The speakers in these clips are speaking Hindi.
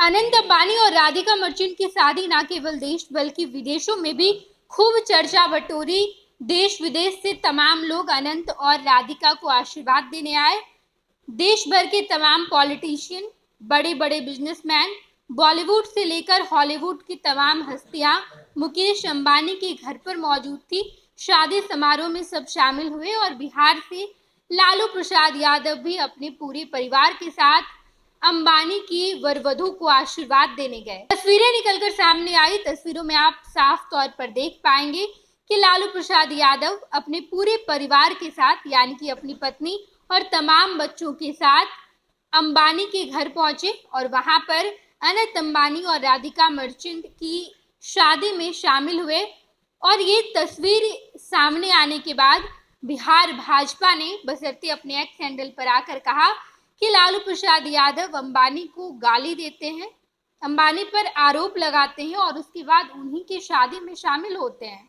अनंत अंबानी और राधिका मर्चेंट की शादी न केवल देश बल्कि विदेशों में भी खूब चर्चा बटोरी। देश विदेश से तमाम लोग अनंत और राधिका को आशीर्वाद देने आए। देश भर के तमाम पॉलिटिशियन, बड़े बड़े बिजनेसमैन, बॉलीवुड से लेकर हॉलीवुड की तमाम हस्तियां मुकेश अंबानी के घर पर मौजूद थी। शादी समारोह में सब शामिल हुए और बिहार से लालू प्रसाद यादव भी अपने पूरे परिवार के साथ अंबानी की वरवधु को आशीर्वाद देने गए। तस्वीरें निकलकर सामने आई। तस्वीरों में आप साफ तौर पर देख पाएंगे कि लालू प्रसाद यादव अपने पूरे परिवार के साथ यानी कि अपनी पत्नी और तमाम बच्चों के साथ अंबानी के घर पहुंचे और वहां पर अनंत अंबानी और राधिका मर्चेंट की शादी में शामिल हुए। और ये तस्वीर सामने आने के बाद बिहार भाजपा ने बशर्ते अपने एक्स हैंडल पर आकर कहा कि लालू प्रसाद यादव अंबानी को गाली देते हैं, अंबानी पर आरोप लगाते हैं और उसके बाद उन्हीं की शादी में शामिल होते हैं,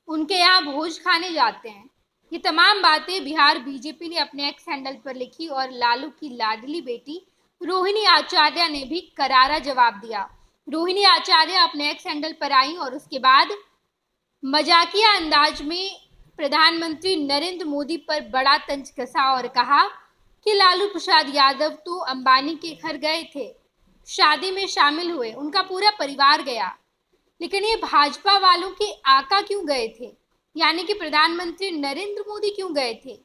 उनके यहाँ भोज खाने जाते हैं। ये तमाम बातें बिहार बीजेपी ने अपने एक्स हैंडल पर लिखी और लालू की लाडली बेटी रोहिणी आचार्य ने भी करारा जवाब दिया। रोहिणी आचार्य अपने एक्स हैंडल पर आई और उसके बाद मजाकिया अंदाज में प्रधानमंत्री नरेंद्र मोदी पर बड़ा तंज कसा और कहा कि लालू प्रसाद यादव तो अंबानी के घर गए थे, शादी में शामिल हुए, उनका पूरा परिवार गया, लेकिन ये भाजपा वालों के आका क्यों गए थे, यानी कि प्रधानमंत्री नरेंद्र मोदी क्यों गए थे?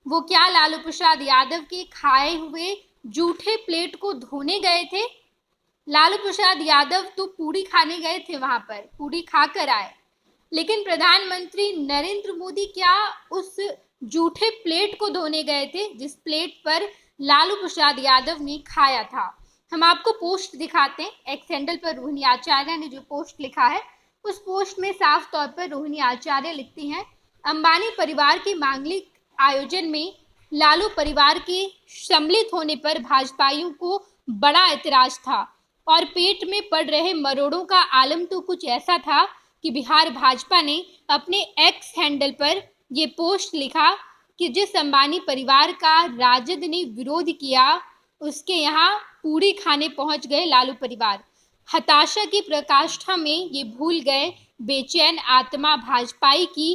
वो क्या लालू प्रसाद यादव के खाए हुए जूठे प्लेट को धोने गए थे? लालू प्रसाद यादव तो पूरी खाने गए थे, वहां पर पूरी खाकर आए, लेकिन प्रधानमंत्री नरेंद्र मोदी क्या उस जूठे प्लेट को धोने गए थे जिस प्लेट पर लालू प्रसाद यादव ने खाया था? हम आपको पोस्ट दिखाते हैं। एक्स हैंडल पर रोहिणी आचार्य ने जो पोस्ट लिखा है उस पोस्ट में साफ तौर पर रोहिणी आचार्य लिखती हैं, अंबानी परिवार के मांगलिक आयोजन में लालू परिवार के सम्मिलित होने पर भाजपाइयों को बड़ा ऐतराज था और पेट में पड़ रहे मरोड़ों का आलम तो कुछ ऐसा था कि बिहार भाजपा ने अपने एक्स हैंडल पर ये पोस्ट लिखा कि जिस अंबानी परिवार का राजद ने विरोध किया उसके यहाँ पूरी खाने पहुंच गए लालू परिवार। हताशा की प्रकाष्ठा में ये भूल गए बेचैन आत्मा भाजपाई की।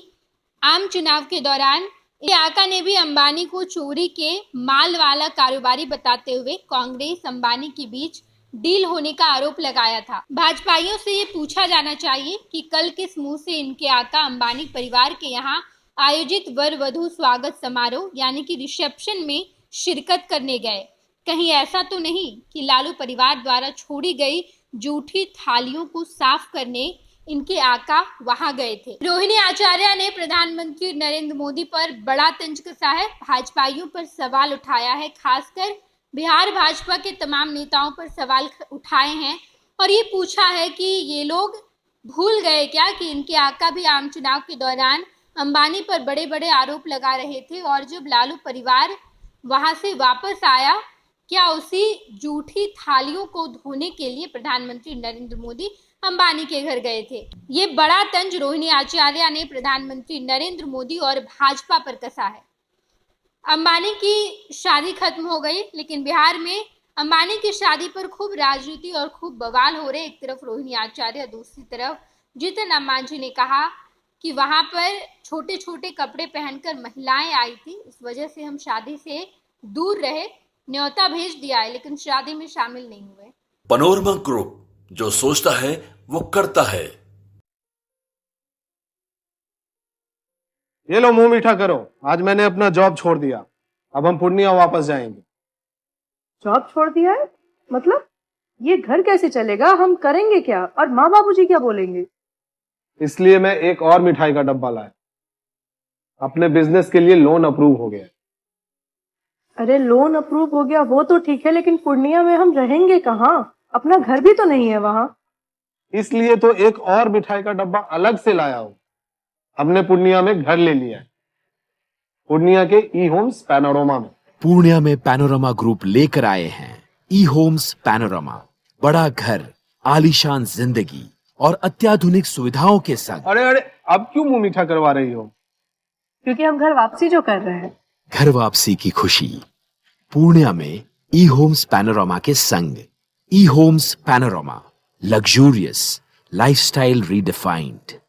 आम चुनाव के दौरान ये आका ने भी अंबानी को चोरी के माल वाला कारोबारी बताते हुए कांग्रेस अंबानी के बीच डील होने का आरोप लगाया था। भाजपाइयों से ये पूछा जाना चाहिए कि कल किस मुंह से इनके आका अंबानी परिवार के यहाँ आयोजित वर वधु स्वागत समारोह यानी कि रिसेप्शन में शिरकत करने गए। कहीं ऐसा तो नहीं कि लालू परिवार द्वारा छोड़ी गई जूठी थालियों को साफ करने इनके आका वहां गए थे। रोहिणी आचार्य ने प्रधानमंत्री नरेंद्र मोदी पर बड़ा तंज कसा है, भाजपाइयों पर सवाल उठाया है, खासकर बिहार भाजपा के तमाम नेताओं पर सवाल उठाए हैं और ये पूछा है कि ये लोग भूल गए क्या कि इनके आका भी आम चुनाव के दौरान अंबानी पर बड़े बड़े आरोप लगा रहे थे और जब लालू परिवार वहां से वापस आया क्या उसी जूठी थालियों को धोने के लिए प्रधानमंत्री नरेंद्र मोदी अंबानी के घर गए थे? ये बड़ा तंज रोहिणी आचार्य ने प्रधानमंत्री नरेंद्र मोदी और भाजपा पर कसा है। अंबानी की शादी खत्म हो गई, लेकिन बिहार में अंबानी की शादी पर खूब राजनीति और खूब बवाल हो रहे। एक तरफ रोहिणी आचार्य, दूसरी तरफ जीतन राम मांझी ने कहा कि वहां पर छोटे छोटे कपड़े पहनकर महिलाएं आई थी, इस वजह से हम शादी से दूर रहे, न्योता भेज दिया है लेकिन शादी में शामिल नहीं हुए। पैनोरमा ग्रुप, जो सोचता है वो करता है। ये लो मुंह मीठा करो, आज मैंने अपना जॉब छोड़ दिया, अब हम पूर्णिया वापस जाएंगे। जॉब छोड़ दिया है? मतलब ये घर कैसे चलेगा, हम करेंगे क्या और माँ बाबूजी क्या बोलेंगे? इसलिए मैं एक और मिठाई का डब्बा लाया, अपने बिजनेस के लिए लोन अप्रूव हो गया। अरे लोन अप्रूव हो गया वो तो ठीक है, लेकिन पूर्णिया में हम रहेंगे कहाँ? अपना घर भी तो नहीं है वहां। इसलिए तो एक और मिठाई का डब्बा अलग से लाया हूं। हमने पूर्णिया में घर ले लिया है, पूर्णिया के ई होम्स पैनोरमा में। पूर्णिया में पैनोरमा ग्रुप लेकर आए हैं ई होम्स पैनोरमा, बड़ा घर, आलीशान जिंदगी और अत्याधुनिक सुविधाओं के संग। अरे अरे, अब क्यों मुंह मीठा करवा रही हो? क्योंकि हम घर वापसी जो कर रहे हैं। घर वापसी की खुशी पूर्णिया में ई होम्स पैनोरमा के संग। E-Homes Panorama. Luxurious. Lifestyle redefined.